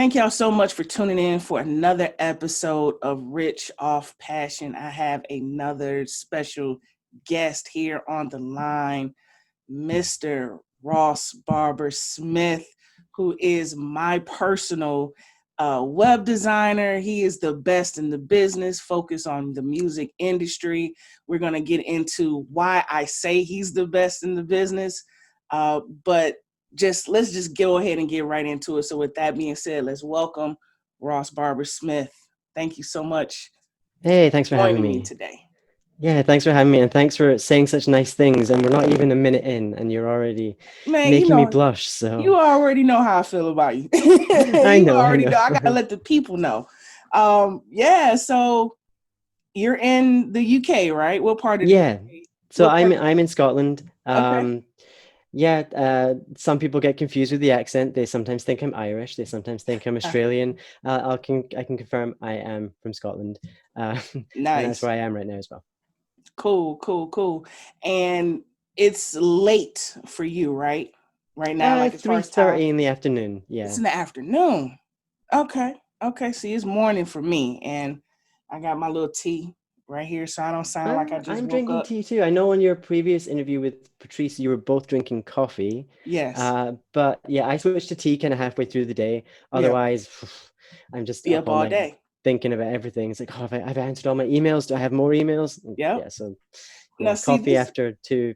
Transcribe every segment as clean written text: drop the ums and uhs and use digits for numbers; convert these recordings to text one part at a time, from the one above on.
Thank y'all so much for tuning in for another episode of Rich Off Passion. I have another special guest here on the line, Mr. Ross Barber-Smith, who is my personal web designer. He is the best in the business, focused on the music industry. We're going to get into why I say he's the best in the business, but let's just go ahead and get right into it. So with that being said, let's welcome Ross Barber-Smith. Thank you so much Hey, thanks for for having joining me me. today. Yeah, thanks for having me, and thanks for saying such nice things. And we're not even a minute in, and you're already Man, making me blush. So you already know how I feel about you. I You know, I already know. know. I gotta let the people know. So you're in the UK, right? What part of the Yeah. UK? So What I'm part? I'm in Scotland. Okay. Yeah. Some people get confused with the accent. They sometimes think I'm Irish. They sometimes think I'm Australian. I can confirm I am from Scotland, and that's Nice. where I am right now as well. Cool. And it's late for you, right? Right now, like as far as time, 3:30 in the afternoon. it's Yeah. in the afternoon. Okay. See, it's morning for me, and I got my little tea right here, so I don't sound like I just I'm woke drinking up. tea too. I know on your previous interview with Patrice, you were both drinking coffee. Yes. But yeah, I switched to tea kind of halfway through the day. Yep. Otherwise, I'm just Be up up all all night day. thinking about everything. It's like, oh, have I answered all my emails? Do I have more emails? Yep. Yeah, so Now, yeah, see, coffee this after two.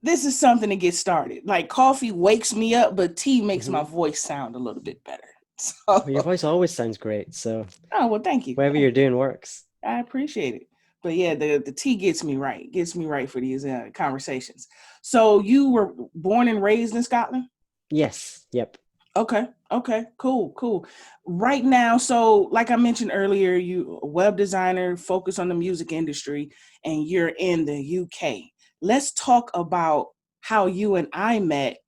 this is something to get started. Like coffee wakes me up, but tea makes my Mhm. voice sound a little bit better. Well, your So, voice always sounds great. So oh well, thank you. whatever you're doing works. I appreciate it. But yeah, the tea gets me right for these conversations. So you were born and raised in Scotland? Yes. Yep. Okay, cool. Right now, so like I mentioned earlier, you a web designer, focus on the music industry, and you're in the UK. Let's talk about how you and I met.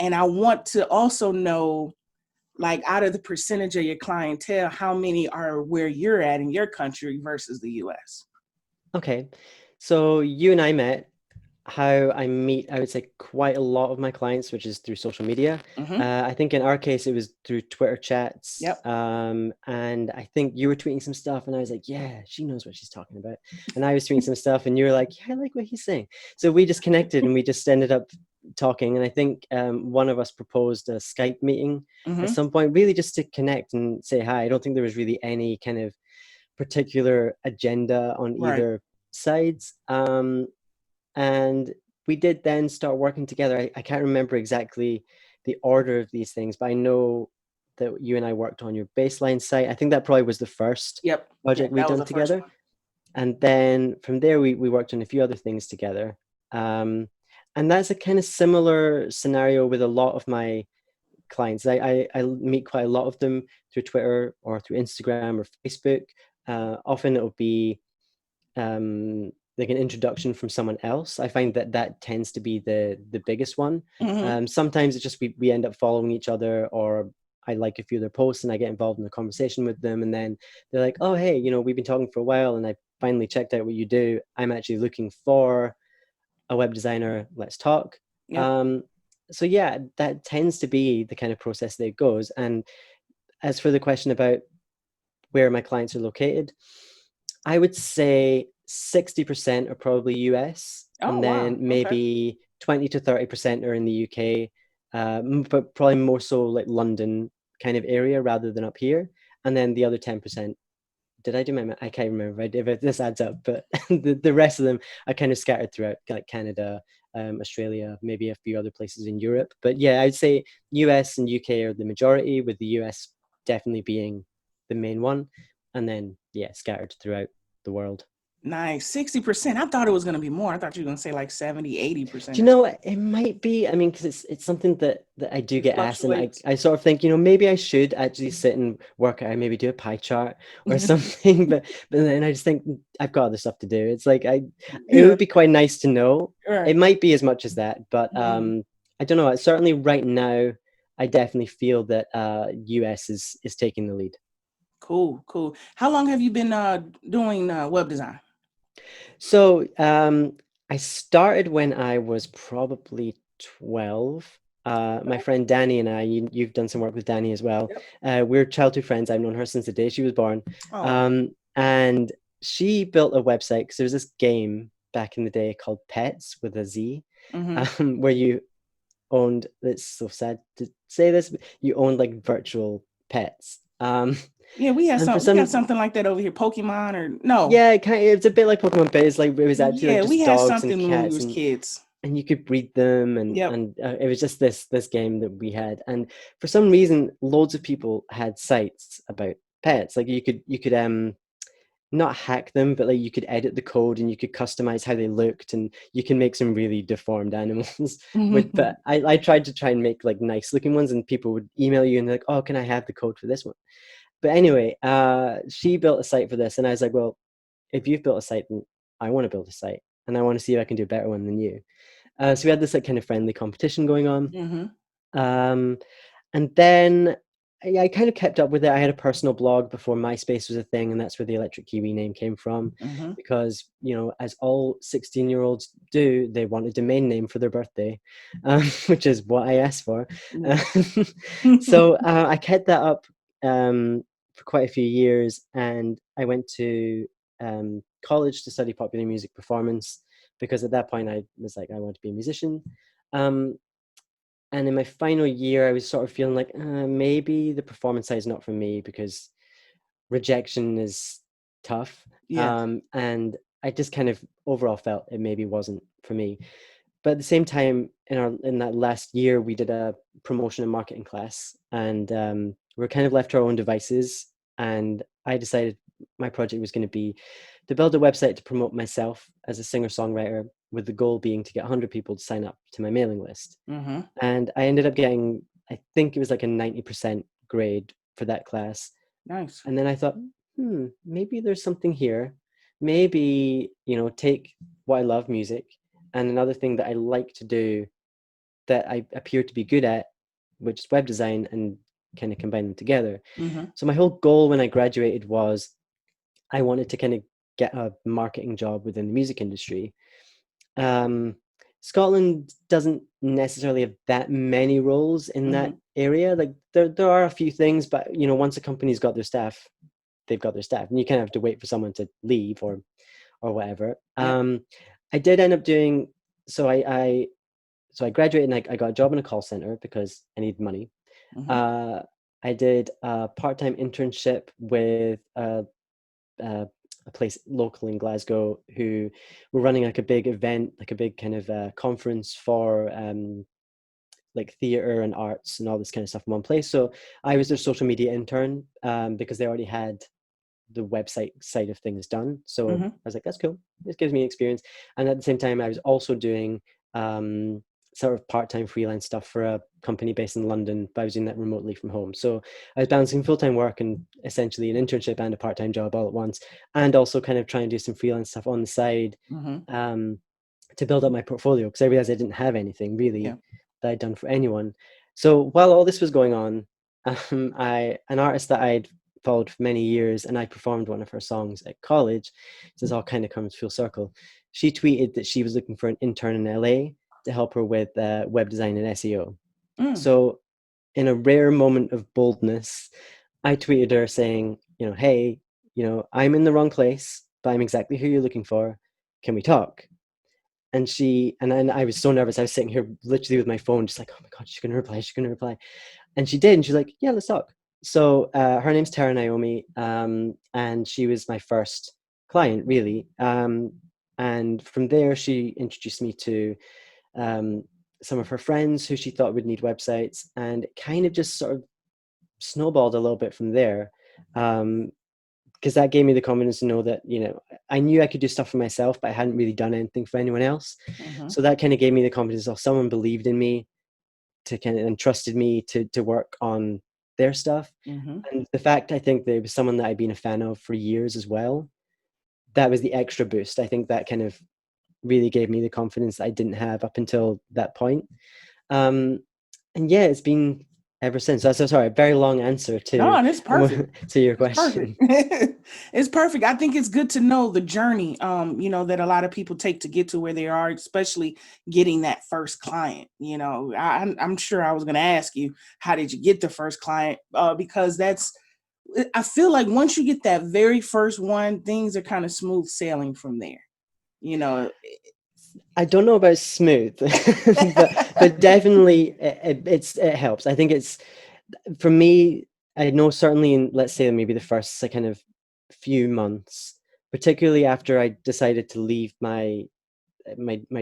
And I want to also know, like, out of the percentage of your clientele, how many are where you're at in your country versus the US? Okay. So you and I met. How I meet, I would say, quite a lot of my clients, which is through social media. Mm-hmm. I think in our case, it was through Twitter chats. Yep. And I think you were tweeting some stuff, and I was like, yeah, she knows what she's talking about. And I was tweeting some stuff, and you were like, yeah, I like what he's saying. So we just connected, and we just ended up talking. And I think one of us proposed a Skype meeting at Mm-hmm. some point, really just to connect and say hi. I don't think there was really any kind of particular agenda on Right. either sides. And we did then start working together. I can't remember exactly the order of these things, but I know that you and I worked on your baseline site. I think that probably was the first Yep. project we'd That was done the first together. one. And then from there, we worked on a few other things together. And that's a kind of similar scenario with a lot of my clients. I meet quite a lot of them through Twitter or through Instagram or Facebook. Often it'll be like an introduction from someone else. I find that that tends to be the biggest one. Mm-hmm. Sometimes it's just we end up following each other, or I like a few of their posts and I get involved in the conversation with them, and then they're like, oh hey, we've been talking for a while and I finally checked out what you do. I'm actually looking for a web designer. Let's talk. Yep. um, so yeah, that tends to be the kind of process that it goes. And as for the question about where my clients are located, I would say 60% are probably US, Oh and wow. then Okay. maybe 20 to 30% are in the UK, but probably more so like London kind of area rather than up here. And then the other 10%, did I do my math? I can't remember if this adds up, but the rest of them are kind of scattered throughout, like Canada, Australia, maybe a few other places in Europe. But yeah, I'd say US and UK are the majority, with the US definitely being the main one. And then, yeah, scattered throughout the world. Nice. 60%. I thought it was gonna be more. I thought you were gonna say like 70, Do 80% you or something. know, it might be, I mean, because it's something that I do It get asked, and I, fluctuates. I sort of think, maybe I should actually sit and work out, maybe do a pie chart or something, but then I just think I've got other stuff to do. It's like it Yeah. would be quite nice to know. It Right. might be as much as that, but Mm. I don't know. Certainly right now, I definitely feel that US is taking the lead. Cool. How long have you been doing web design? So I started when I was probably 12. My friend Danny and I, you've done some work with Danny as well. Yep. We're childhood friends. I've known her since the day she was born. Oh. And she built a website because there was this game back in the day called Pets with a Z, where you owned, it's so sad to say this, but you owned like virtual pets. Yeah, we have And for we got some, something like that over here. Pokemon or no? yeah, it's a bit like Pokemon, but it's like it was actually like Yeah, we just had dogs and something when we cats, was kids. and you could breed them, Yep. and it was just this game that we had. And for some reason, loads of people had sites about pets. Like you could not hack them, but like you could edit the code and you could customize how they looked, and you can make some really deformed animals. But I tried to try and make like nice looking ones, and people would email you and they're like, oh, can I have the code for this one? But anyway, she built a site for this, and I was like, well, if you've built a site, then I want to build a site, and I want to see if I can do a better one than you. So we had this like kind of friendly competition going on. Um, and then I kind of kept up with it. I had a personal blog before MySpace was a thing, and that's where the Electric Kiwi name came from. Because, as all 16-year-olds do, they want a domain name for their birthday, which is what I asked for. Yeah. So I kept that up for quite a few years, and I went to college to study popular music performance, because at that point I was like, I want to be a musician. And in my final year, I was sort of feeling like maybe the performance side is not for me, because rejection is tough. Yeah. And I just kind of overall felt it maybe wasn't for me. But at the same time, in that last year, we did a promotion and marketing class, and we're kind of left to our own devices. And I decided my project was going to be to build a website to promote myself as a singer-songwriter, with the goal being to get 100 people to sign up to my mailing list. And I ended up getting, I think it was like a 90% grade for that class. Nice. And then I thought, maybe there's something here. Maybe, take what I love, music, and another thing that I like to do that I appear to be good at, which is web design, and kind of combine them together. So my whole goal when I graduated was I wanted to kind of get a marketing job within the music industry. Scotland doesn't necessarily have that many roles in that area. Like there are a few things, but once a company's got their staff, they've got their staff, and you kind of have to wait for someone to leave or whatever. Yep. I did end up doing so. I graduated and I got a job in a call center because I need money. I did a part-time internship with a place local in Glasgow who were running like a big event, like a big kind of conference for like theater and arts and all this kind of stuff in one place. So I was their social media intern because they already had the website side of things done. So I was like, that's cool. This gives me experience. And at the same time, I was also doing sort of part-time freelance stuff for a company based in London, but I was doing that remotely from home. So I was balancing full-time work and essentially an internship and a part-time job all at once, and also kind of trying to do some freelance stuff on the side to build up my portfolio, because I realized I didn't have anything really that I'd done for anyone. So while all this was going on, an artist that I'd followed for many years, and I performed one of her songs at college, this all kind of comes full circle. She tweeted that she was looking for an intern in LA to help her with web design and SEO. So in a rare moment of boldness, I tweeted her saying, hey, I'm in the wrong place, but I'm exactly who you're looking for. Can we talk? And then I was so nervous. I was sitting here literally with my phone, just like, oh my God, she's going to reply. She's going to reply. And she did. And she's like, yeah, let's talk. So her name's Tara Naomi. And she was my first client, really. And from there, she introduced me to some of her friends who she thought would need websites. And it kind of just sort of snowballed a little bit from there. Because that gave me the confidence to know that, I knew I could do stuff for myself, but I hadn't really done anything for anyone else. So that kind of gave me the confidence of someone believed in me to kind of, and trusted me to work on their stuff. And the fact, I think, that it was someone that I'd been a fan of for years as well, that was the extra boost. I think that kind of really gave me the confidence that I didn't have up until that point. And yeah, it's been ever since. So sorry, a very long answer No, and it's perfect. to your It's perfect. question. It's perfect. I think it's good to know the journey, that a lot of people take to get to where they are, especially getting that first client. I'm sure I was going to ask you, how did you get the first client? Because I feel like once you get that very first one, things are kind of smooth sailing from there. You know. I don't know about smooth, but definitely it helps. I think it's, for me, I know certainly in, let's say, maybe the first kind of few months, particularly after I decided to leave my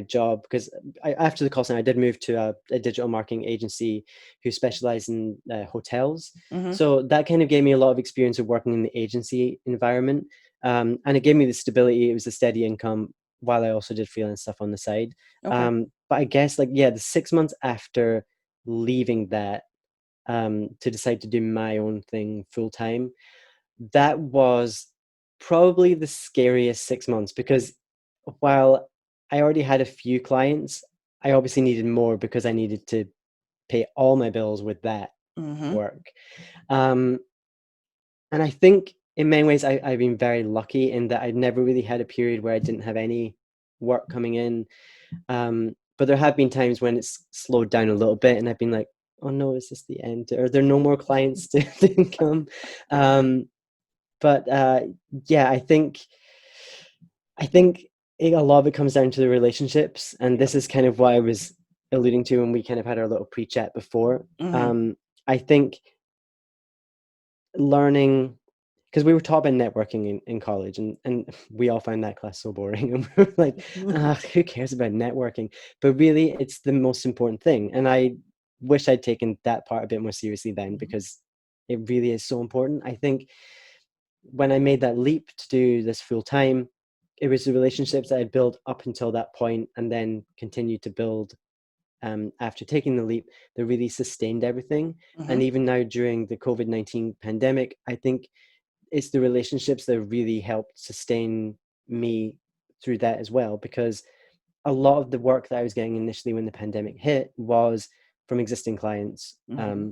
job, because after the call center, I did move to a digital marketing agency who specialize in hotels. Mm-hmm. So that kind of gave me a lot of experience of working in the agency environment, and it gave me the stability. It was a steady income while I also did freelance stuff on the side. Okay. But I guess, like, yeah, the 6 months after leaving that, to decide to do my own thing full time, that was probably the scariest 6 months, because while I already had a few clients, I obviously needed more because I needed to pay all my bills with that Mm-hmm. work. Um, and I think in many ways I've been very lucky in that I never really had a period where I didn't have any work coming in. But there have been times when it's slowed down a little bit and I've been like, oh no, is this the end? Are there no more clients to come? But yeah, I think a lot of it comes down to the relationships, and Yep. this is kind of what I was alluding to when we kind of had our little pre-chat before. Mm-hmm. I think learning, because we were taught about networking in college, and we all found that class so boring, and we were like, who cares about networking? But really, it's the most important thing, and I wish I'd taken that part a bit more seriously then, because it really is so important. I think when I made that leap to do this full time, it was the relationships that I built up until that point and then continued to build after taking the leap that really sustained everything. Mm-hmm. And even now during the COVID-19 pandemic, I think it's the relationships that really helped sustain me through that as well, because a lot of the work that I was getting initially when the pandemic hit was from existing clients, Mm-hmm.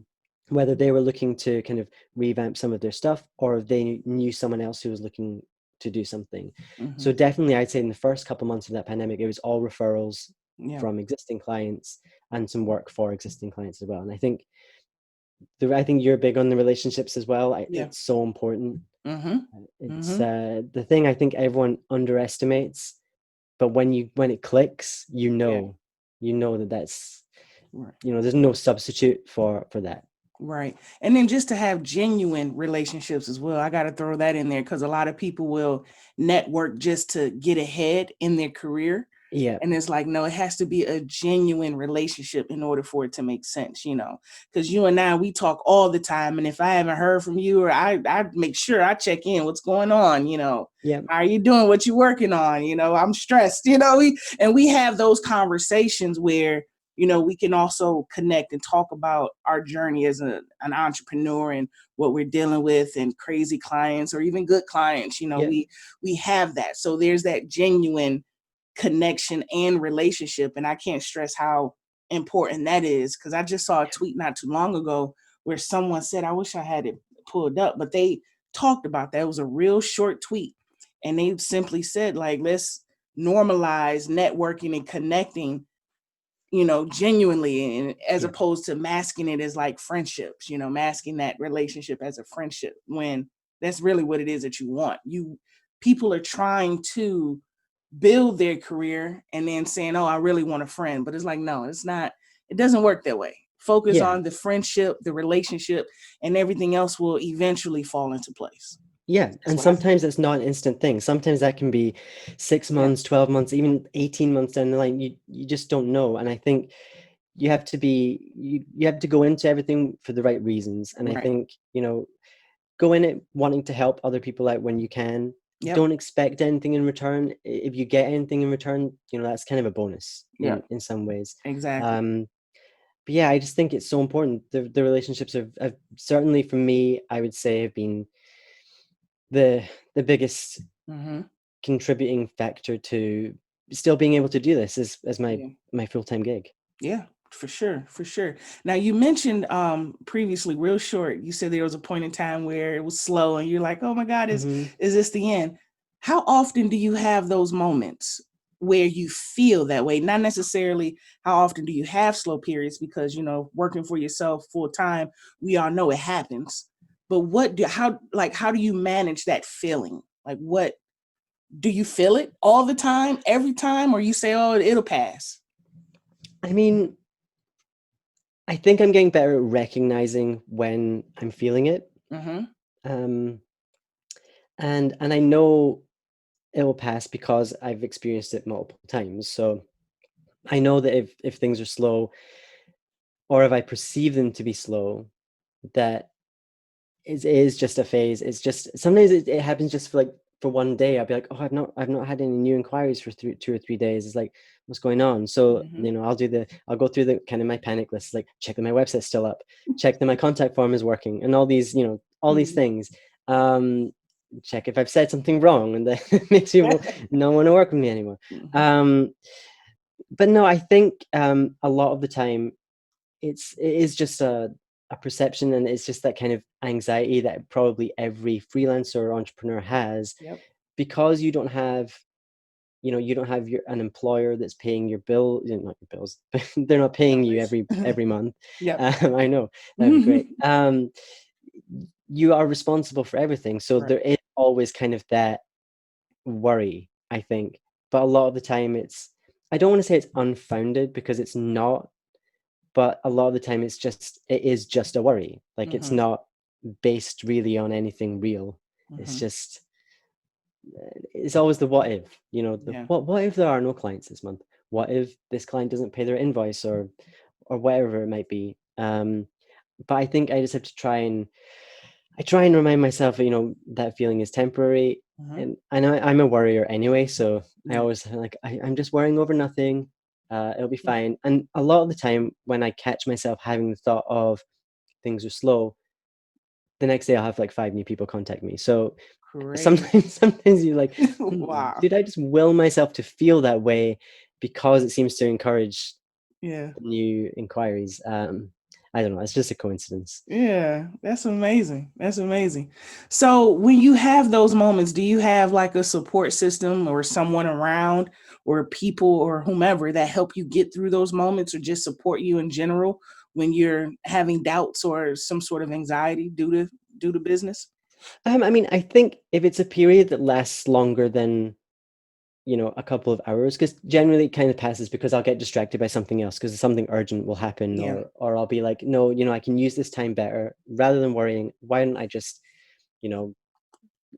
whether they were looking to kind of revamp some of their stuff or if they knew someone else who was looking to do something. Mm-hmm. So definitely, I'd say in the first couple of months of that pandemic, it was all referrals Yeah. from existing clients and some work for existing clients as well. And I think you're big on the relationships as well. Yeah. It's so important. Mm-hmm. It's Mm-hmm. the thing I think everyone underestimates, but when it clicks, Yeah. that's, Right. there's no substitute for that. Right. And then just to have genuine relationships as well. I got to throw that in there because a lot of people will network just to get ahead in their career. Yeah, And it's like, no, it has to be a genuine relationship in order for it to make sense, because you and I, we talk all the time. And if I haven't heard from you, or I make sure I check in, what's going on, yeah, how are you doing, what you working on? I'm stressed, we have those conversations where, we can also connect and talk about our journey as an entrepreneur and what we're dealing with and crazy clients or even good clients, yeah, we have that. So there's that genuine connection and relationship. And I can't stress how important that is, because I just saw a tweet not too long ago where someone said, I wish I had it pulled up, but they talked about that. It was a real short tweet. And they simply said, like, let's normalize networking and connecting, genuinely, and as yeah, opposed to masking it as like friendships, masking that relationship as a friendship when that's really what it is that you want. People are trying to build their career and then saying, oh, I really want a friend. But it's like, no, it's not. It doesn't work that way. Focus yeah. on the friendship, the relationship, and everything else will eventually fall into place. Yeah, That's and what I think. sometimes it's not an instant thing. Sometimes that can be six Yeah. months, 12 months, even 18 months down the line. You just don't know. And I think you have to go into everything for the right reasons. And I Right. think, go in it wanting to help other people out when you can. Yep. Don't expect anything in return. If you get anything in return, that's kind of a bonus Yep. in some ways. Exactly. But yeah, I just think it's so important. The relationships have certainly, for me, I would say, have been the biggest Mm-hmm. contributing factor to still being able to do this as my Yeah. my full-time gig. Yeah. For sure, for sure. Now you mentioned previously, real short, you said there was a point in time where it was slow and you're like, oh my God, is this the end? How often do you have those moments where you feel that way? Not necessarily how often do you have slow periods, because you know, working for yourself full time, we all know it happens. But how do you manage that feeling? Like, what do you feel it all the time, every time, or you say, oh, it'll pass? I mean, I think I'm getting better at recognizing when I'm feeling it. Mm-hmm. Um, and I know it will pass because I've experienced it multiple times. So I know that if things are slow, or if I perceive them to be slow, that it is just a phase. It's just sometimes it happens just for one day. I'll be like, oh, I've not had any new inquiries for 2 or 3 days. It's like, what's going on? So Mm-hmm. I'll go through the kind of my panic list, like check that my website's still up, check that my contact form is working, and all these Mm-hmm. things. Check if I've said something wrong, and that makes people not want to work with me anymore. Mm-hmm. But no, I think a lot of the time it is just a perception, and it's just that kind of anxiety that probably every freelancer or entrepreneur has, Yep. because you don't have an employer that's paying your bill, not your bills, but they're not paying you Numbers. every month. Yep. I know, that'd be great. You are responsible for everything, so Right. there is always kind of that worry, I think. But a lot of the time I don't want to say it's unfounded, because it's not, but a lot of the time it is just a worry. Like, it's Mm-hmm. not based really on anything real. It's Mm-hmm. just it's always the what if, the Yeah. what if there are no clients this month? What if this client doesn't pay their invoice, or whatever it might be? But I think I just have to try and remind myself that, that feeling is temporary. Mm-hmm. And I know I'm a worrier anyway, so I Yeah. always like I'm just worrying over nothing. It'll be fine. And a lot of the time when I catch myself having the thought of things are slow, the next day I'll have like 5 new people contact me. So Great. sometimes you're like, Wow. did I just will myself to feel that way because it seems to encourage Yeah. the new inquiries? I don't know. It's just a coincidence. Yeah. That's amazing. That's amazing. So when you have those moments, do you have like a support system or someone around, or people or whomever that help you get through those moments, or just support you in general when you're having doubts or some sort of anxiety due to business? I mean, I think if it's a period that lasts longer than, a couple of hours, because generally it kind of passes because I'll get distracted by something else, because something urgent will happen, Yeah. or I'll be like, no, I can use this time better. Rather than worrying, why don't I just, you know,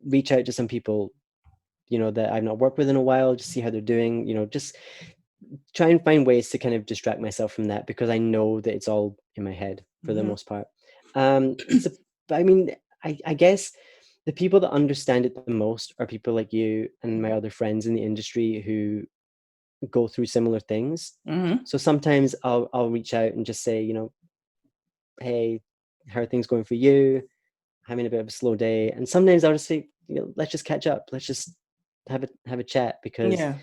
reach out to some people, that I've not worked with in a while, just see how they're doing, just try and find ways to kind of distract myself from that, because I know that it's all in my head for the Mm-hmm. most part. So, I mean, I guess the people that understand it the most are people like you and my other friends in the industry who go through similar things. Mm-hmm. So sometimes I'll reach out and just say, hey, how are things going for you? Having a bit of a slow day. And sometimes I'll just say, let's just catch up. Let's just have a chat, because Yeah.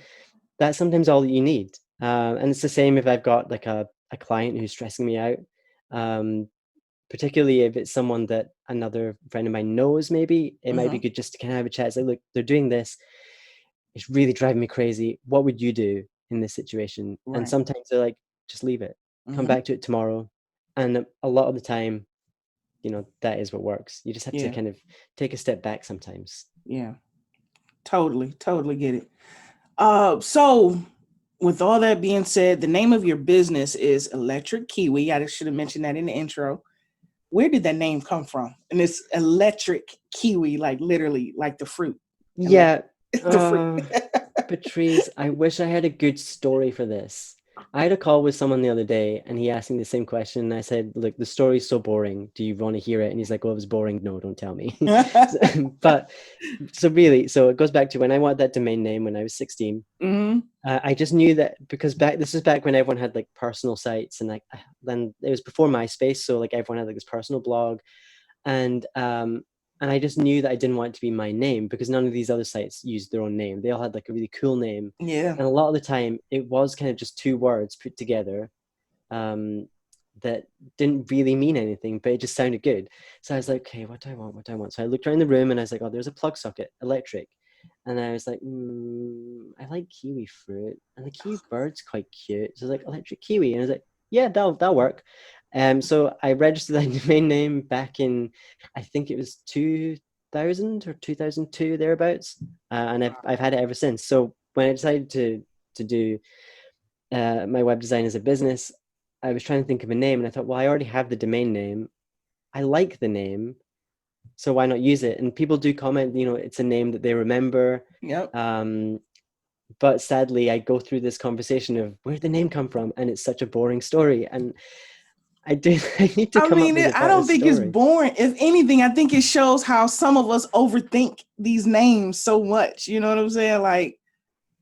that's sometimes all that you need. And it's the same if I've got like a client who's stressing me out. Um, Particularly if it's someone that another friend of mine knows, maybe it might be Mm-hmm. good just to kind of have a chat. It's like, look, they're doing this. It's really driving me crazy. What would you do in this situation? And Right. sometimes they're like, just leave it, come Mm-hmm. back to it tomorrow. And a lot of the time, that is what works. You just have to Yeah. kind of take a step back sometimes. Yeah. Totally. Totally get it. So with all that being said, the name of your business is Electric Kiwi. I should have mentioned that in the intro. Where did that name come from? And it's Electric Kiwi, like literally, like the fruit. Yeah. Electric, the fruit. Patrice, I wish I had a good story for this. I had a call with someone the other day, and he asked me the same question. And I said, look, the story's so boring. Do you want to hear it? And he's like, well, it was boring. No, don't tell me. But so it goes back to when I wanted that domain name when I was 16. Mm-hmm. I just knew that, because this is back when everyone had like personal sites, and like then it was before MySpace. So like everyone had like this personal blog, and I just knew that I didn't want it to be my name, because none of these other sites used their own name. They all had like a really cool name. Yeah. And a lot of the time it was kind of just two words put together. that didn't really mean anything, but it just sounded good. So I was like, okay, what do I want? What do I want? So I looked around the room and I was like, oh, there's a plug socket, electric. And I was like, I like kiwi fruit, and the kiwi bird's quite cute. So I was like, electric kiwi, and I was like, yeah, that'll work. So I registered that domain name back in, I think it was 2000 or 2002 thereabouts, and I've had it ever since. So when I decided to do my web design as a business, I was trying to think of a name, and I thought, well, I already have the domain name. I like the name, so why not use it? And people do comment, it's a name that they remember. Yep. But sadly, I go through this conversation of where did the name come from, and it's such a boring story. And I need to come up with a I better don't think it's story. boring. If anything, I think it shows how some of us overthink these names so much. You know what I'm saying? Like,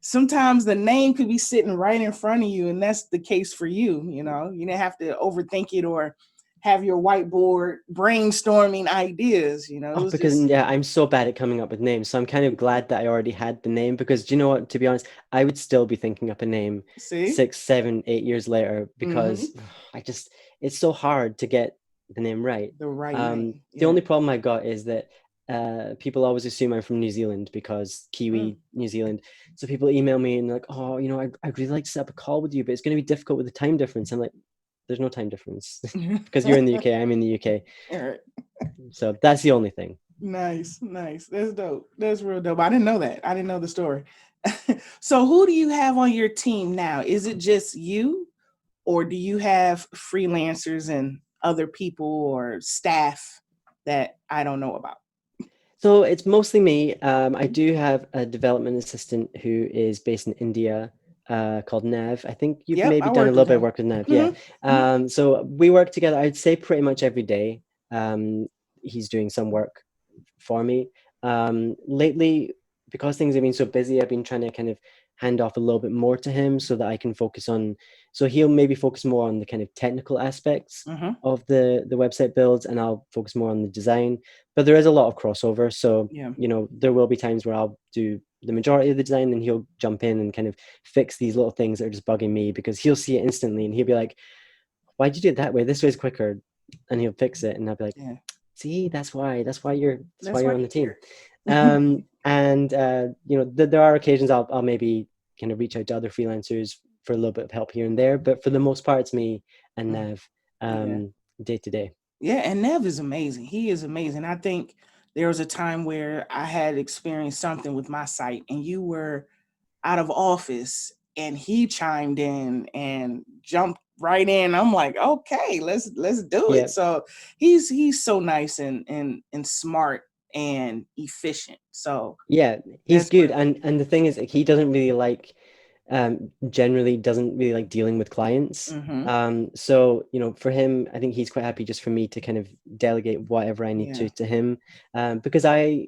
sometimes the name could be sitting right in front of you, and that's the case for you. You didn't have to overthink it or have your whiteboard brainstorming ideas. Oh, It was because just, I'm so bad at coming up with names. So I'm kind of glad that I already had the name, because do you know what? To be honest, I would still be thinking up a name see, 6, 7, 8 years later, because it's so hard to get the name right. the right name. The Yeah. only problem I got is that people always assume I'm from New Zealand, because Kiwi, New Zealand. So people email me and they're like, oh, I'd really like to set up a call with you, but it's going to be difficult with the time difference. I'm like, there's no time difference because you're in the UK, I'm in the UK. All right. So that's the only thing. Nice. That's dope. That's real dope. I didn't know that. I didn't know the story. So who do you have on your team now? Is it just you, or do you have freelancers and other people or staff that I don't know about? So it's mostly me. I do have a development assistant who is based in India, called Nav. I think you've Yep, maybe I done a worked little with bit of him. work with Nav. Yeah. So we work together, I'd say pretty much every day. He's doing some work for me. Lately, because things have been so busy, I've been trying to kind of hand off a little bit more to him so that I can focus on, so he'll maybe focus more on the kind of technical aspects of the website builds, and I'll focus more on the design. But there is a lot of crossover. So, Yeah. there will be times where I'll do the majority of the design, and he'll jump in and kind of fix these little things that are just bugging me, because he'll see it instantly and he'll be like, why'd you do it that way? This way's quicker. And he'll fix it. And I'll be like, Yeah. see, that's why you're on the team. Here. And there are occasions I'll maybe kind of reach out to other freelancers for a little bit of help here and there, but for the most part it's me and Nav, day to day. Yeah, and Nev is amazing. He is amazing. I think there was a time where I had experienced something with my site and you were out of office and he chimed in and jumped right in. I'm like, okay, let's do Yeah. it. So he's so nice and smart and efficient. So Yeah, he's that's good. great. And the thing is, he doesn't really like, generally doesn't really like dealing with clients. So, for him, I think he's quite happy just for me to kind of delegate whatever I need to him, because I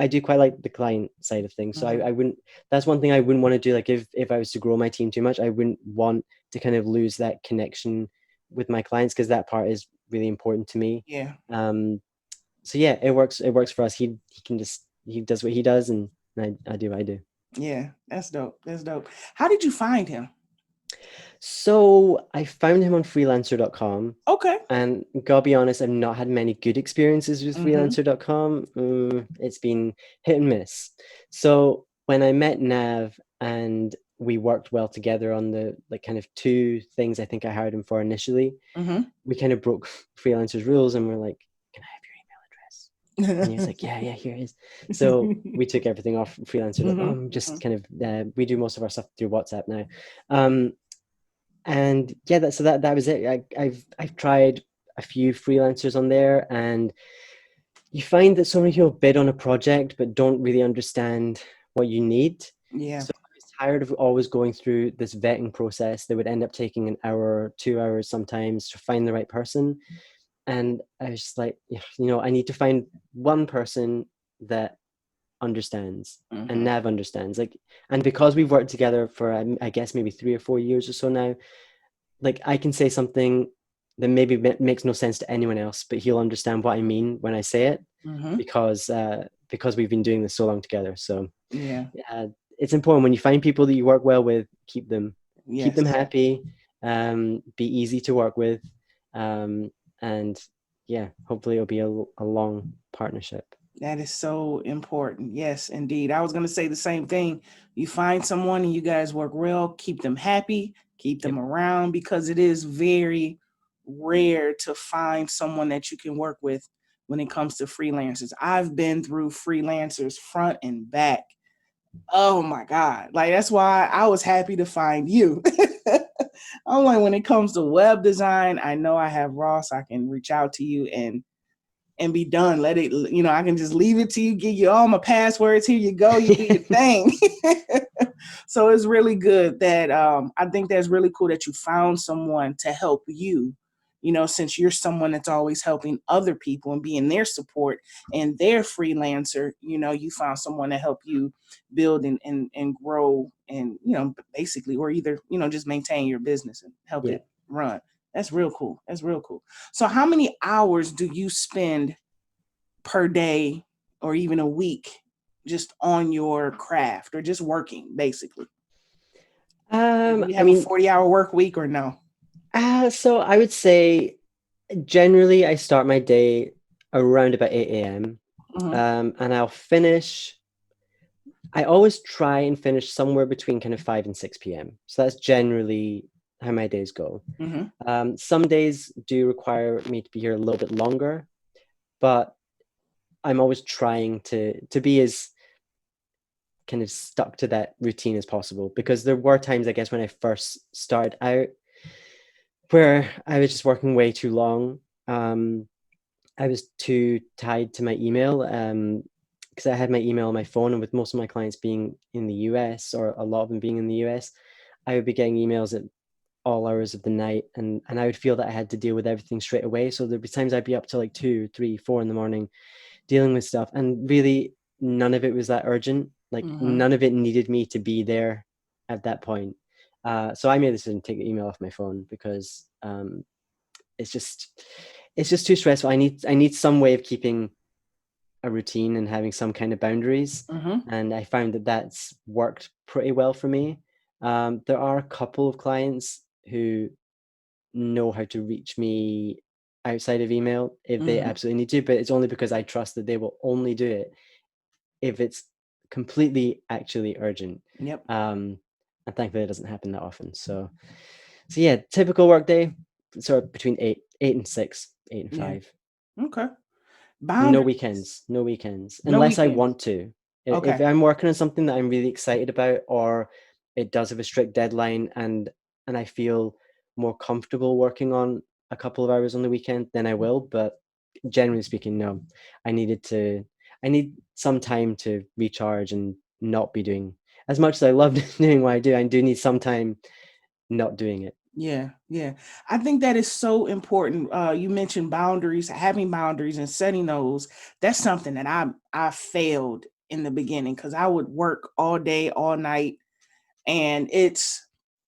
do quite like the client side of things. So I wouldn't, that's one thing I wouldn't want to do. Like if I was to grow my team too much, I wouldn't want to kind of lose that connection with my clients, because that part is really important to me. Yeah. So yeah, it works for us. He does what he does, and I do what I do. Yeah, that's dope. How did you find him? So I found him on freelancer.com. Okay. And gotta be honest, I've not had many good experiences with freelancer.com. It's been hit and miss. So when I met Nav and we worked well together on the kind of two things I think I hired him for initially, we kind of broke freelancers rules and we're like, can I have your email address? And he was like, yeah, here it is. So we took everything off freelancer.com, just kind of, we do most of our stuff through WhatsApp now. And yeah, that was it. I've tried a few freelancers on there, and you find that so many people bid on a project but don't really understand what you need. Yeah. So I was tired of always going through this vetting process that would end up taking an hour, 2 hours sometimes to find the right person. And I was just like, I need to find one person that understands, and Nav understands. And because we've worked together for I guess maybe 3 or 4 years or so now, I can say something that maybe makes no sense to anyone else, but he'll understand what I mean when I say it, because we've been doing this so long together. So yeah, it's important when you find people that you work well with, keep them yes. happy, be easy to work with, and yeah, hopefully it'll be a long partnership. That is so important. Yes, indeed. I was going to say the same thing. You find someone and you guys work well, keep them happy, keep them Yep. around, because it is very rare to find someone that you can work with when it comes to freelancers. I've been through freelancers front and back. Oh my God. Like, that's why I was happy to find you. I'm like, when it comes to web design, I know I have Ross. I can reach out to you and be done. Let it, I can just leave it to you, give you all my passwords. Here you go. You do your thing. So it's really good that I think that's really cool that you found someone to help you, since you're someone that's always helping other people and being their support and their freelancer, you found someone to help you build and grow and, basically, or either, just maintain your business and help Yeah. it run. That's real cool. That's real cool. So how many hours do you spend per day or even a week just on your craft or just working, basically? Like, do you I have a mean, 40-hour work week or no? so I would say generally I start my day around about 8 a.m. Mm-hmm. And I always try and finish somewhere between kind of 5 and 6 p.m. So that's generally how my days go. Mm-hmm. Some days do require me to be here a little bit longer, but I'm always trying to be as kind of stuck to that routine as possible, because there were times, I guess, when I first started out where I was just working way too long. I was too tied to my email, because I had my email on my phone, and with most of my clients being in the US, or a lot of them being in the US, I would be getting emails at all hours of the night, and I would feel that I had to deal with everything straight away. So there'd be times I'd be up till like 2, 3, 4 in the morning dealing with stuff, and really none of it was that urgent. Like, Mm-hmm. none of it needed me to be there at that point. So I made the decision to take the email off my phone, because it's just too stressful. I need some way of keeping a routine and having some kind of boundaries, Mm-hmm. and I found that that's worked pretty well for me. There are a couple of clients who know how to reach me outside of email if they Mm-hmm. absolutely need to, but it's only because I trust that they will only do it if it's completely actually urgent. Yep. And thankfully it doesn't happen that often. So yeah, typical workday, sort of between 8 and 6, 8 and Yeah. 5. Okay. No Boundaries. weekends, no weekends, No unless I weekends. want to. If Okay. I'm working on something that I'm really excited about, or it does have a strict deadline, and I feel more comfortable working on a couple of hours on the weekend, then I will. But generally speaking, no. I needed to. I need some time to recharge and not be doing as much as I love doing what I do. I do need some time not doing it. Yeah, yeah. I think that is so important. You mentioned boundaries, having boundaries and setting those. That's something that I failed in the beginning, because I would work all day, all night, and it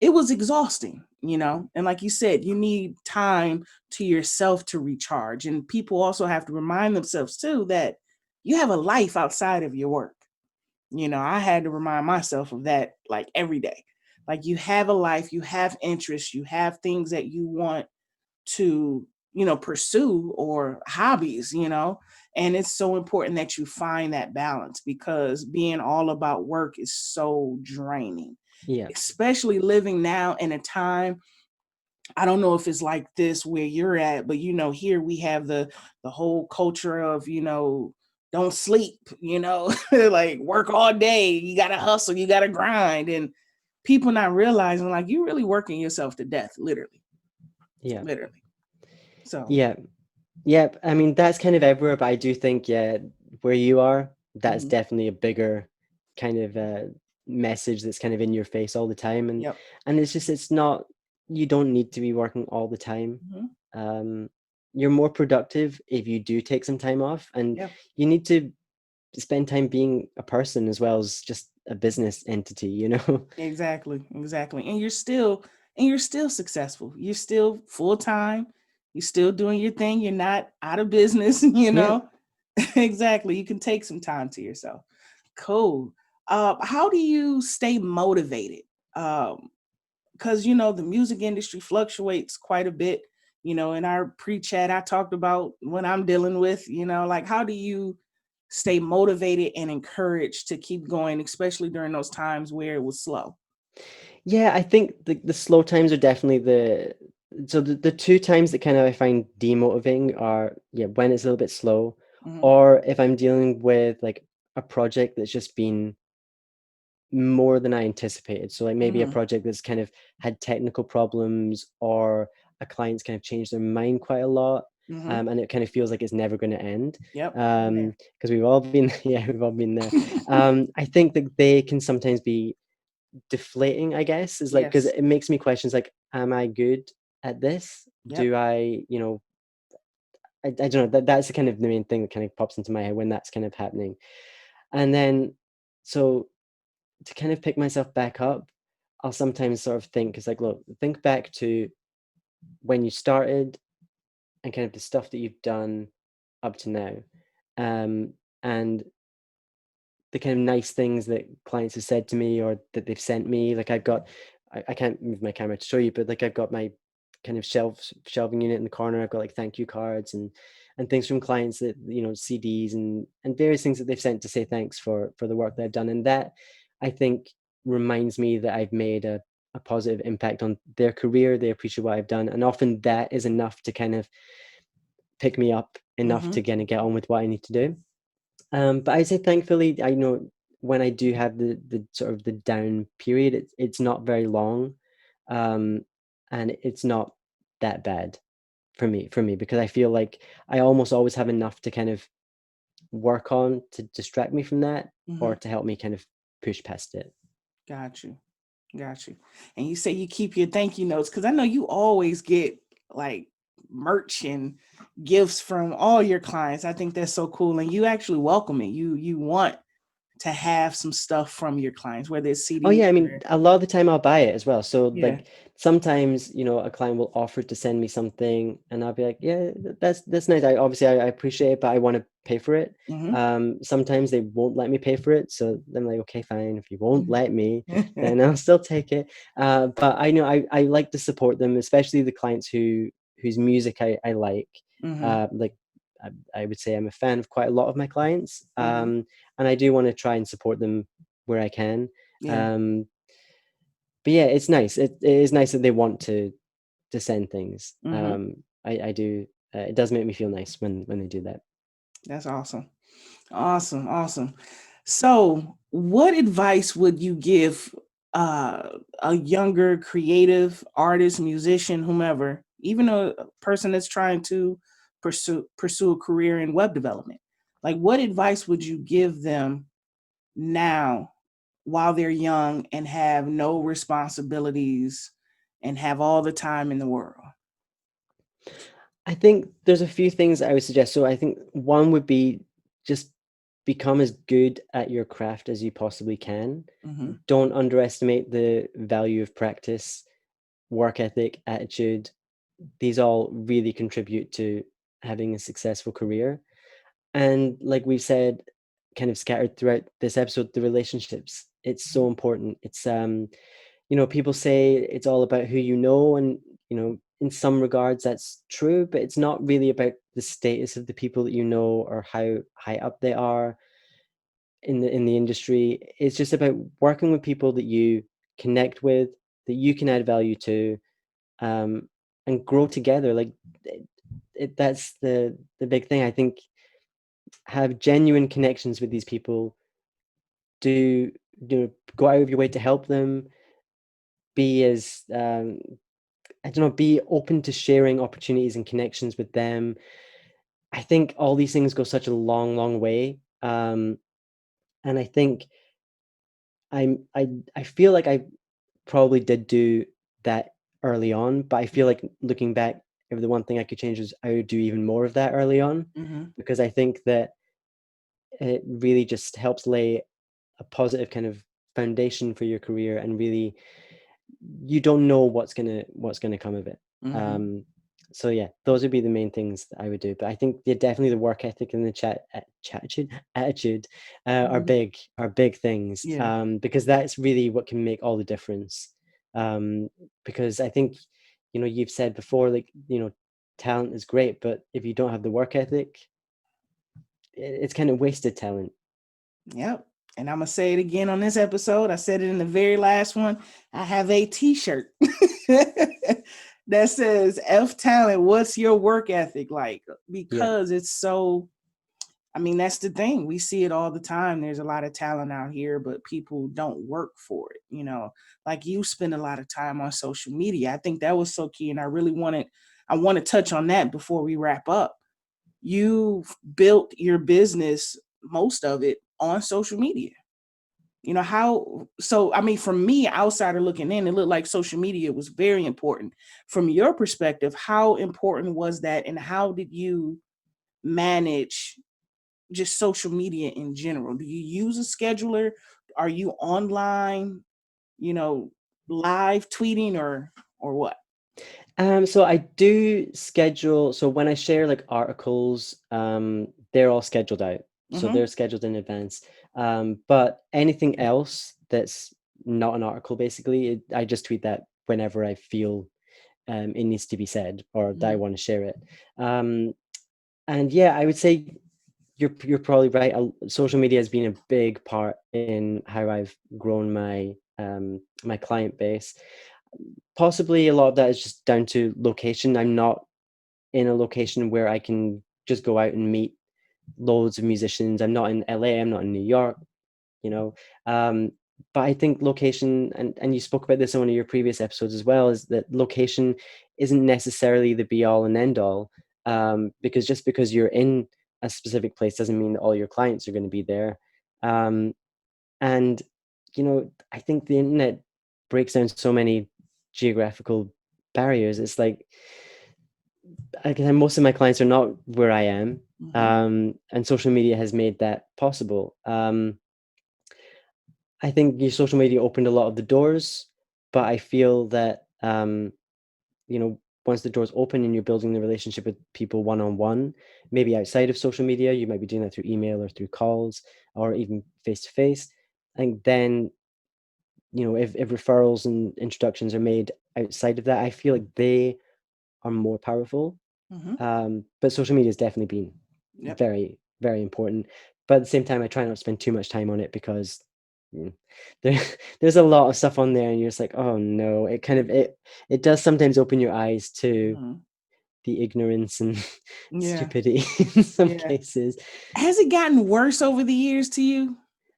was exhausting. And like you said, you need time to yourself to recharge. And people also have to remind themselves too that you have a life outside of your work. I had to remind myself of that, like, every day. Like, you have a life, you have interests, you have things that you want to, pursue, or hobbies. And it's so important that you find that balance, because being all about work is so draining, Yeah, especially living now in a time. I don't know if it's like this where you're at, but here we have the whole culture of, don't sleep, like, work all day. You gotta hustle, you gotta grind. And people not realizing, like, you really working yourself to death, literally. yeah, Literally. So yeah. Yeah, I mean, that's kind of everywhere, but I do think, yeah, where you are, that's mhm. definitely a bigger kind of message that's kind of in your face all the time. And Yep. it's not, you don't need to be working all the time. Mhm. Um, you're more productive if you do take some time off, and Yep. you need to spend time being a person as well as just a business entity, you know? Exactly. Exactly. And you're still successful. You're still full time. You're still doing your thing. You're not out of business, Yeah. Exactly. You can take some time to yourself. Cool. How do you stay motivated? Um, because the music industry fluctuates quite a bit. In our pre-chat, I talked about what I'm dealing with. Like, how do you stay motivated and encouraged to keep going, especially during those times where it was slow? Yeah, I think the slow times are definitely the two times that kind of I find demotivating are, yeah, when it's a little bit slow, Mm-hmm. or if I'm dealing with like a project that's just been more than I anticipated. So like maybe a Mm-hmm. project that's kind of had technical problems, or a client's kind of changed their mind quite a lot. Mm-hmm. And it kind of feels like it's never going to end. Yep. Been there. Because we've all been, yeah, we've all been there. I think that they can sometimes be deflating, I guess, is like, because Yes. it makes me questions like, am I good at this? Yep. Do I, I don't know, that's the kind of the main thing that kind of pops into my head when that's kind of happening. And then, so to kind of pick myself back up, I'll sometimes sort of think, it's like, look, think back to when you started and kind of the stuff that you've done up to now. Um, and the kind of nice things that clients have said to me or that they've sent me. Like I've got, I can't move my camera to show you, but like I've got my kind of shelving unit in the corner. I've got like thank you cards and things from clients that, CDs and various things that they've sent to say thanks for the work that I've done. And that, I think, reminds me that I've made a positive impact on their career. They appreciate what I've done. And often that is enough to kind of pick me up enough Mm-hmm. to kind of get on with what I need to do. But I'd say thankfully, I know when I do have the sort of the down period, it's not very long, um, and it's not that bad for me because I feel like I almost always have enough to kind of work on to distract me from that Mm-hmm. or to help me kind of push past it. Got you. Got you. And you say you keep your thank you notes, because I know you always get like merch and gifts from all your clients. I think that's so cool. And you actually welcome it. You want to have some stuff from your clients, whether it's Oh CDs yeah, I mean, or a lot of the time I'll buy it as well. So yeah. like sometimes, a client will offer to send me something and I'll be like, yeah, that's nice. I appreciate it, but I want to pay for it. Mm-hmm. Sometimes they won't let me pay for it. So I'm like, okay, fine. If you won't let me, Mm-hmm. then I'll still take it. But I know I like to support them, especially the clients whose music I like. Mm-hmm. Like I would say I'm a fan of quite a lot of my clients. Mm-hmm. And I do want to try and support them where I can. Yeah. Um, but yeah, it's nice. It is nice that they want to send things. Mm-hmm. I do. It does make me feel nice when they do that. That's awesome. Awesome. Awesome. So, what advice would you give a younger creative artist, musician, whomever, even a person that's trying to pursue a career in web development? Like, what advice would you give them now while they're young and have no responsibilities and have all the time in the world? I think there's a few things I would suggest. So I think one would be just become as good at your craft as you possibly can. Mm-hmm. Don't underestimate the value of practice, work ethic, attitude. These all really contribute to having a successful career. And like we said, kind of scattered throughout this episode, the relationships, it's so important. It's people say it's all about who you know, and in some regards that's true, but it's not really about the status of the people that you know or how high up they are in the industry. It's just about working with people that you connect with, that you can add value to, um, and grow together. Like that's the big thing. I think have genuine connections with these people. Do go out of your way to help them. Be as I don't know, be open to sharing opportunities and connections with them. I think all these things go such a long, long way. And I think I feel like I probably did do that early on, but I feel like looking back, if the one thing I could change is I would do even more of that early on, Mm-hmm. because I think that it really just helps lay a positive kind of foundation for your career, and really you don't know what's gonna come of it. Mm-hmm. Um, so yeah, those would be the main things that I would do. But I think, yeah, definitely the work ethic and the attitude are Mm-hmm. big things, Yeah. because that's really what can make all the difference. Because I think, you've said before, like, talent is great, but if you don't have the work ethic, it's kind of wasted talent. Yep. And I'm going to say it again on this episode. I said it in the very last one. I have a t-shirt that says, F talent, what's your work ethic like? Because it's so, I mean, that's the thing. We see it all the time. There's a lot of talent out here, but people don't work for it. Like you spend a lot of time on social media. I think that was so key. And I want to touch on that before we wrap up. You've built your business, most of it, on social media. I mean, from me, outsider looking in, it looked like social media was very important. From your perspective, how important was that, and how did you manage just social media in general? Do you use a scheduler? Are you online, live tweeting or what? So I do schedule. So when I share like articles, they're all scheduled out. So they're scheduled in advance. But anything else that's not an article, basically, I just tweet that whenever I feel it needs to be said, or that I want to share it. And yeah, I would say you're probably right. Social media has been a big part in how I've grown my my client base. Possibly a lot of that is just down to location. I'm not in a location where I can just go out and meet loads of musicians. I'm not in LA, I'm not in New York, you know. But I think location, and you spoke about this in one of your previous episodes as well, is that location isn't necessarily the be all and end all. Because just because you're in a specific place doesn't mean that all your clients are going to be there. And I think the internet breaks down so many geographical barriers. It's like, again, most of my clients are not where I am, and social media has made that possible. I think your social media opened a lot of the doors, but I feel that once the doors open and you're building the relationship with people one-on-one, maybe outside of social media, you might be doing that through email or through calls or even face-to-face. I think then, if referrals and introductions are made outside of that, I feel like they are more powerful. But social media has definitely been very, very important. But at the same time, I try not to spend too much time on it because there's a lot of stuff on there, and you're just like, oh no, it does sometimes open your eyes to the ignorance and stupidity in some cases. Has it gotten worse over the years to you?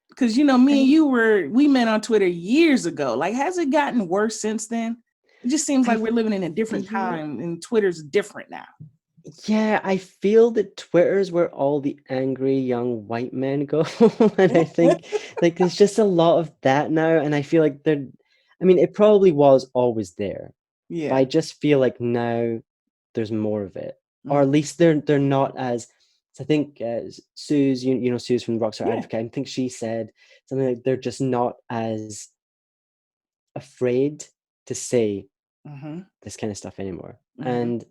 Because me and you we met on Twitter years ago. Like, has it gotten worse since then? It just seems like we're living in a different time, and Twitter's different now. Yeah, I feel that Twitter's where all the angry young white men go. And I think like there's just a lot of that now. And I feel like it probably was always there. But I just feel like now there's more of it. Or at least they're not as, I think Suze, Suze from the Rockstar Advocate, I think she said something like they're just not as afraid to say this kind of stuff anymore. And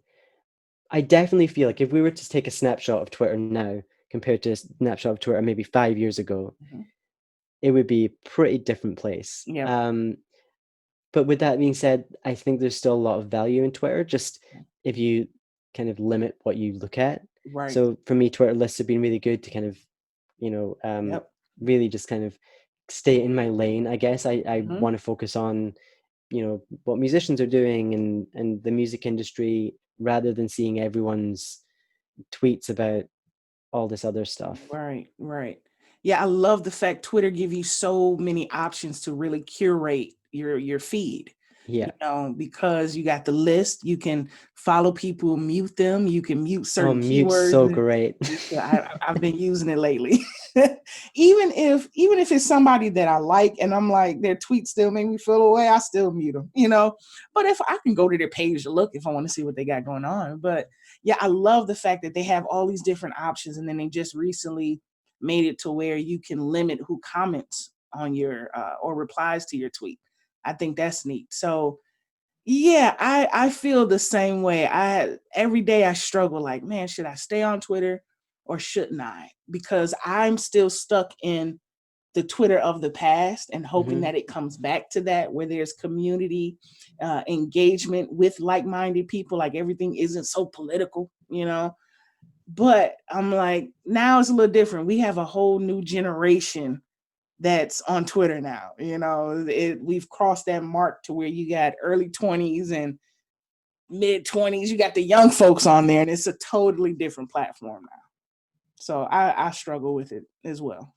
I definitely feel like if we were to take a snapshot of Twitter now compared to a snapshot of Twitter maybe 5 years ago, it would be a pretty different place. But with that being said, I think there's still a lot of value in Twitter, just if you kind of limit what you look at. Right. So for me, Twitter lists have been really good to kind of, really just kind of stay in my lane. I guess I want to focus on, what musicians are doing and the music industry, rather than seeing everyone's tweets about all this other stuff. Right. Yeah, I love the fact Twitter give you so many options to really curate your feed. Yeah. Because you got the list, you can follow people, mute them, you can mute certain mute's keywords. So great. I've been using it lately. even if it's somebody that I like and I'm like, their tweets still make me feel away, I still mute them, But if I can go to their page to look if I want to see what they got going on. But yeah, I love the fact that they have all these different options, and then they just recently made it to where you can limit who comments on your or replies to your tweet. I think that's neat. So yeah, I feel the same way. Every day I struggle like, man, should I stay on Twitter or shouldn't I? Because I'm still stuck in the Twitter of the past and hoping Mhm. that it comes back to that, where there's community engagement with like-minded people. Like everything isn't so political, you know. But I'm like, now it's a little different. We have a whole new generation that's on Twitter now. You know, we've crossed that mark to where you got early 20s and mid 20s. You got the young folks on there, and it's a totally different platform now. So I struggle with it as well.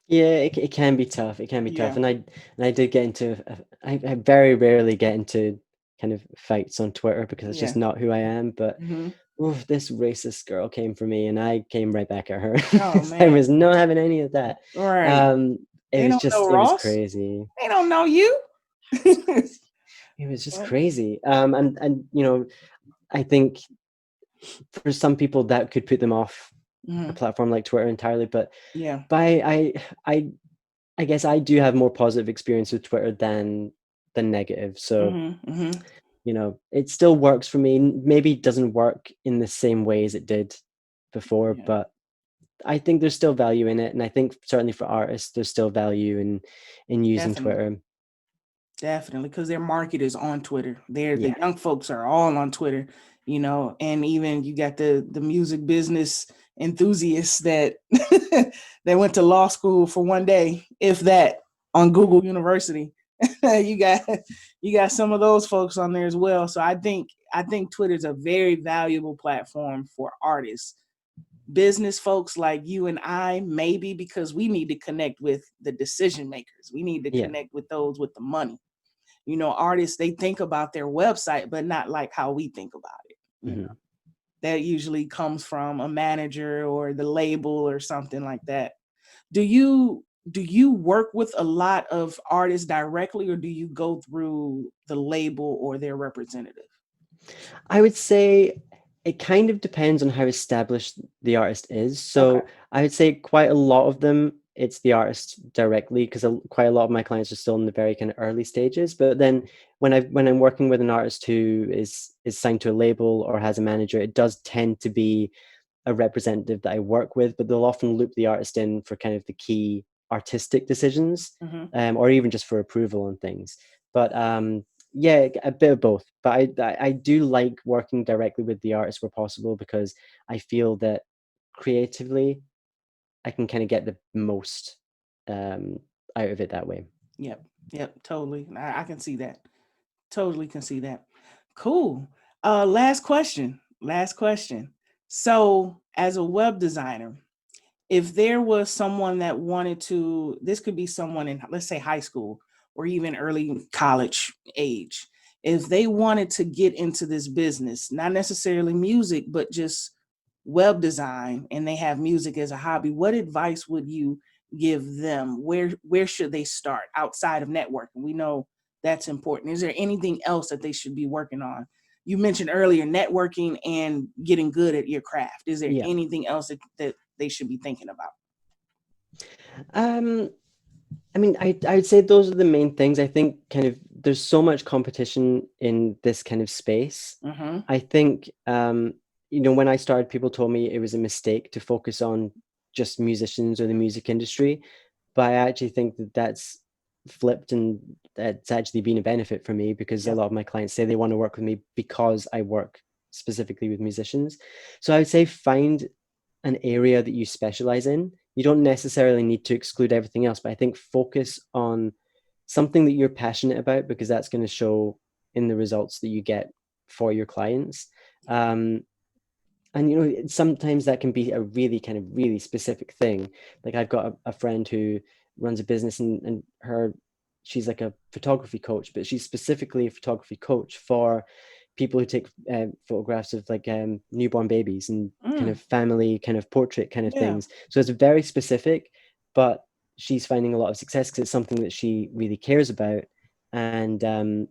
Yeah, it can be tough. It can be tough, Yeah. and I did get into. I very rarely get into kind of fights on Twitter because it's just Yeah. not who I am. But Hmm. oof, this racist girl came for me, and I came right back at her. Oh I man. was not having any of that. Right. They don't know It was Ross. crazy. They don't know you. It was crazy. It was just crazy. And you know, I think for some people that could put them off a Hmm. platform like Twitter entirely, but Yeah. I I guess I do have more positive experience with Twitter than negative. So, Hmm. Hmm. you know, it still works for me. Maybe it doesn't work in the same way as it did before, Yeah. but I think there's still value in it. And I think certainly for artists, there's still value in using Definitely. Twitter. Definitely, because their market is on Twitter. They're the Yeah. young folks are all on Twitter, you know, and even you got the music business enthusiasts that they went to law school for one day, if that, on Google University. you got you got some of those folks on there as well. So I think Twitter's a very valuable platform for artists. Business folks like you and I, maybe because we need to connect with the decision makers. We need to Yeah. connect with those with the money. You know, artists, they think about their website but not like how we think about it. You know, Hmm. that usually comes from a manager or the label or something like that. Do you work with a lot of artists directly, or do you go through the label or their representative? I would say it kind of depends on how established the artist is. Okay. So I would say quite a lot of them, it's the artist directly because quite a lot of my clients are still in the very kind of early stages. But then when I'm working with an artist who is signed to a label or has a manager, it does tend to be a representative that I work with, but they'll often loop the artist in for kind of the key artistic decisions, Hmm. or even just for approval on things. But yeah, a bit of both. But I do like working directly with the artist where possible because I feel that creatively I can kind of get the most um, out of it that way. Yep. Yep. Totally. I can see that. Totally can see that. Cool. Last question. Last question. So, as a web designer, if there was someone that wanted to, this could be someone in, let's say, high school or even early college age, if they wanted to get into this business, not necessarily music, but just web design, and they have music as a hobby, what advice would you give them? Where should they start outside of networking? We know that's important. Is there anything else that they should be working on? You mentioned earlier networking and getting good at your craft. Is there Yeah. anything else that they should be thinking about? Um, I mean, I would say those are the main things. I think kind of there's so much competition in this kind of space. Mm-hmm. I think you know, when I started, people told me it was a mistake to focus on just musicians or the music industry, but I actually think that that's flipped and that's actually been a benefit for me because a Yep. lot of my clients say they want to work with me because I work specifically with musicians. So I would say find an area that you specialize in. You don't necessarily need to exclude everything else, but I think focus on something that you're passionate about because that's going to show in the results that you get for your clients. Um, and you know, sometimes that can be a really kind of really specific thing. Like I've got a friend who runs a business and her she's like a photography coach, but she's specifically a photography coach for people who take photographs of like newborn babies and kind Mm, of family kind of portrait kind of yeah. things. So it's very specific, but she's finding a lot of success because it's something that she really cares about, and and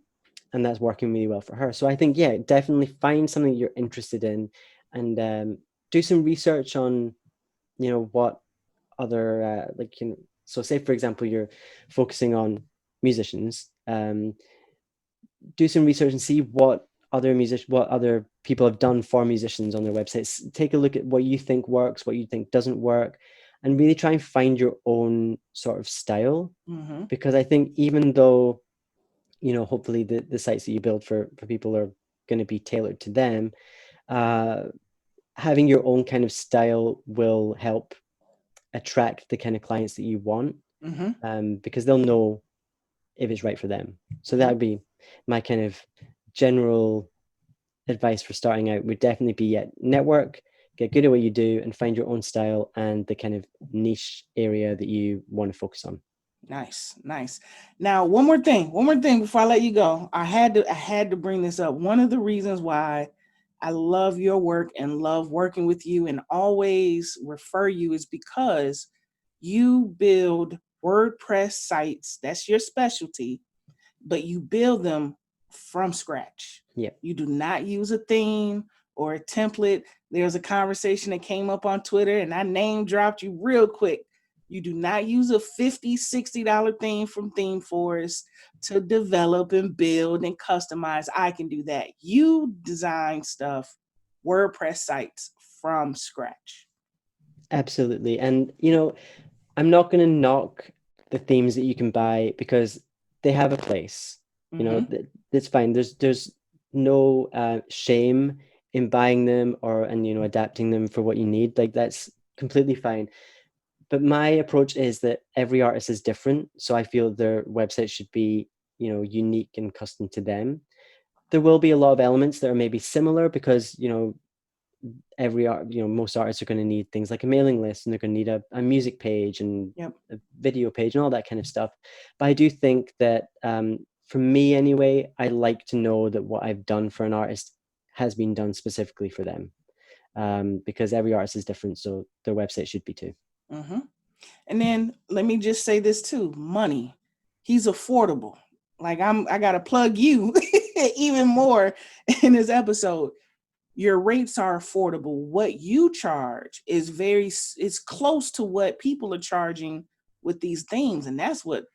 that's working really well for her. So I think yeah, definitely find something you're interested in, and do some research on you know what other like you know, so say for example you're focusing on musicians, do some research and see what other people have done for musicians on their websites. Take a look at what you think works, what you think doesn't work, and really try and find your own sort of style. Mm-hmm. Because I think even though, hopefully the sites that you build for people are going to be tailored to them, uh, having your own kind of style will help attract the kind of clients that you want, Mm-hmm. because they'll know if it's right for them. So that Yep. would be my kind of general advice for starting out. Would definitely be, yeah, network, get good at what you do, and find your own style and the kind of niche area that you want to focus on. Nice, nice. Now, one more thing before I let you go. I had to bring this up. One of the reasons why I love your work and love working with you and always refer you is because you build WordPress sites. That's your specialty, but you build them from scratch. Yeah, You do not use a theme or a template. There's a conversation that came up on Twitter and I name dropped you real quick. You do not use a $50, $60 theme from Theme Forest to develop and build and customize. I can do that. You design stuff, WordPress sites from scratch. absolutely. And I'm not going to knock the themes that you can buy because they have a place. Mm-hmm. That's fine. There's no shame in buying them and adapting them for what you need. Like, that's completely fine. But my approach is that every artist is different, so I feel their website should be, unique and custom to them. There will be a lot of elements that are maybe similar because, most artists are going to need things like a mailing list, and they're going to need a music page and Yep. a video page and all that kind of stuff. But I do think that, for me anyway, I like to know that what I've done for an artist has been done specifically for them, because every artist is different, so their website should be too. Mm-hmm. And then let me just say this too: money. He's affordable. Like I gotta plug you even more in this episode. Your rates are affordable. What you charge is it's close to what people are charging with these things, and that's what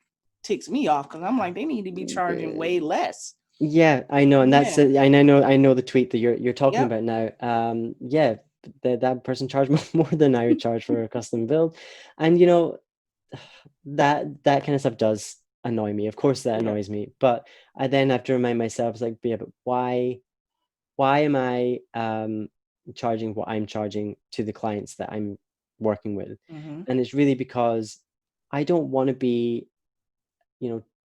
ticks me off because I'm like they need to be charging way less. Yeah, I know, and Yeah. I know the tweet that you're talking Yep. about now. Yeah, that person charged more than I would charge for a custom build, and that kind of stuff does annoy me. Of course, that Yep. annoys me, but I then have to remind myself, it's like, yeah, but why am I charging what I'm charging to the clients that I'm working with? Mm-hmm. And it's really because I don't want to be,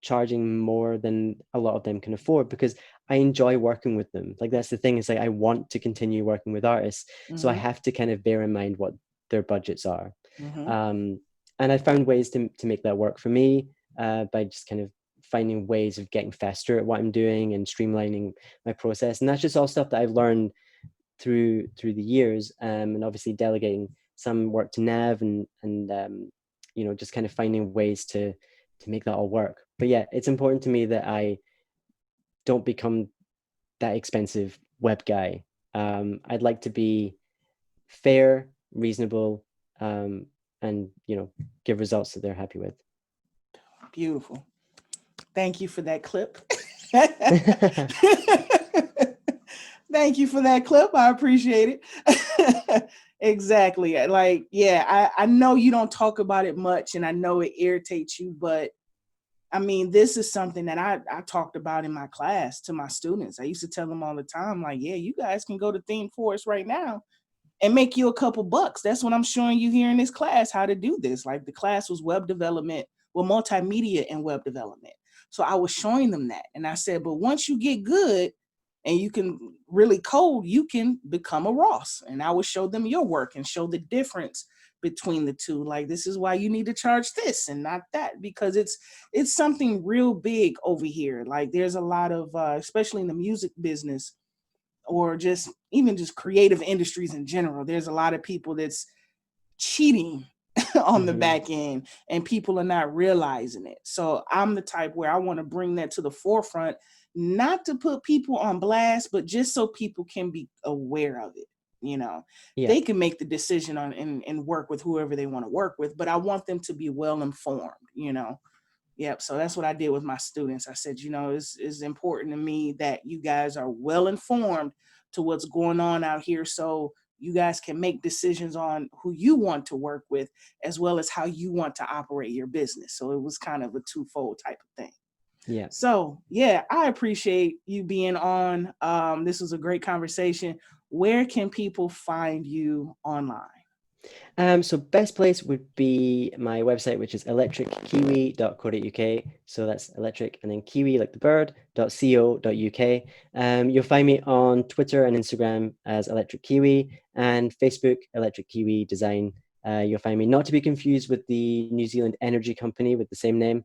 charging more than a lot of them can afford, because I enjoy working with them. Like, that's the thing, is like, I want to continue working with artists, so I Mm-hmm. have to kind of bear in mind what their budgets are. Mm-hmm. um, and I found ways to make that work for me, by just kind of finding ways of getting faster at what I'm doing and streamlining my process. And that's just all stuff that I've learned through the years, and obviously delegating some work to Nav, and just kind of finding ways to make that all work. But yeah, it's important to me that I don't become that expensive web guy. I'd like to be fair, reasonable, and give results that they're happy with. Beautiful. Thank you for that clip. Thank you for that clip. I appreciate it. Exactly. Like, yeah, I know you don't talk about it much and I know it irritates you, but I mean, this is something that I talked about in my class to my students. I used to tell them all the time, like, yeah, you guys can go to Theme Forest right now and make you a couple bucks. That's what I'm showing you here in this class, how to do this. Like the class was web development, well, multimedia and web development. So I was showing them that. And I said, but once you get good and you can really code, you can become a Ross. And I would show them your work and show the difference between the two. Like, this is why you need to charge this and not that, because it's something real big over here. Like there's a lot of especially in the music business, or just even just creative industries in general, there's a lot of people that's cheating on the Hmm. back end and people are not realizing it. So I'm the type where I want to bring that to the forefront, not to put people on blast, but just so people can be aware of it. You know, Yeah. they can make the decision on and work with whoever they want to work with, but I want them to be well informed. Yep. So that's what I did with my students. I said, it's important to me that you guys are well informed to what's going on out here. So you guys can make decisions on who you want to work with, as well as how you want to operate your business. So it was kind of a twofold type of thing. Yeah. So yeah, I appreciate you being on. This was a great conversation. Where can people find you online? So best place would be my website, which is electrickiwi.co.uk. So that's electric and then kiwi like the bird, .co.uk. You'll find me on Twitter and Instagram as Electric Kiwi, and Facebook Electric Kiwi Design. You'll find me, not to be confused with the New Zealand energy company with the same name.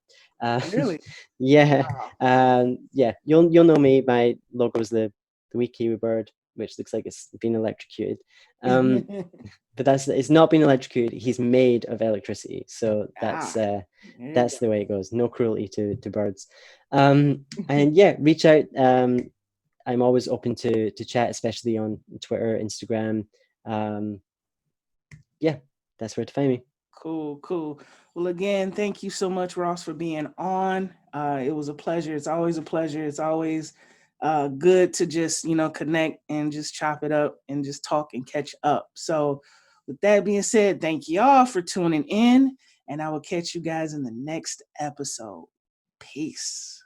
Really? Yeah, Wow. yeah, you'll know me. My logo is the wee kiwi bird, which looks like it's been electrocuted. But it's not been electrocuted. He's made of electricity, so Ah, there you that's the way it goes. No cruelty to birds. And yeah, reach out. I'm always open to chat, especially on Twitter, Instagram. Um, yeah, that's where to find me. Cool, cool. Well, again, thank you so much, Ross, for being on. It was a pleasure. It's always a pleasure. It's always good to just, connect and just chop it up and just talk and catch up. So, with that being said, thank you all for tuning in, and I will catch you guys in the next episode. Peace.